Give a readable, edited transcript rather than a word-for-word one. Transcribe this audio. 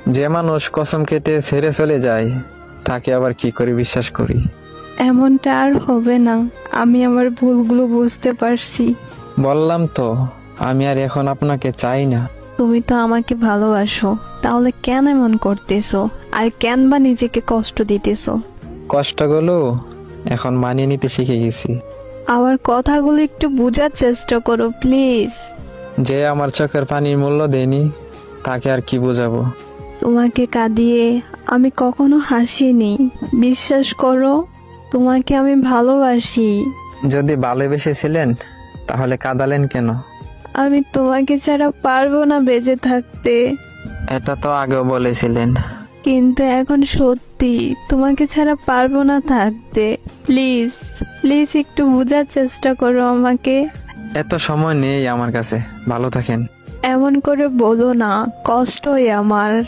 যে মানুষ কসম কেটে ছেড়ে চলে যায় তাকে আবার কি করে বিশ্বাস করি? এমনটা আর হবে না। আমি আমার ভুলগুলো বুঝতে পারছি। বললাম তো আমি আর এখন আপনাকে চাই না। তুমি তো আমাকে ভালোবাসো, তাহলে কেন এমন করতেছো? আর কেন বা নিজেকে কষ্ট দিতেছো? কষ্টগুলো এখন মানিয়ে নিতে শিখে গেছি। আমার কথাগুলো একটু বোঝার চেষ্টা করো প্লিজ। যে আমার চোখের পানির মূল্য দেয়নি তাকে আর কি বোঝাবো? তোমাকে কাঁদিয়ে আমি কখনো হাসিনি, বিশ্বাস করো। তোমাকে আমি ভালোবাসি। যদি ভালোবেসেছিলেন তাহলে কাঁদালেন কেন? আমি তোমাকে ছাড়া পারবো না বেঁচে থাকতে। এটা তো আগেও বলেছিলেন। কিন্তু এখন সত্যি তোমাকে ছাড়া পারবো না থাকতে। প্লিজ প্লিজ একটু বোঝার চেষ্টা করো আমাকে। এত সময় নেই আমার কাছে। ভালো থাকেন। এমন করে বলো না, কষ্ট হয় আমার।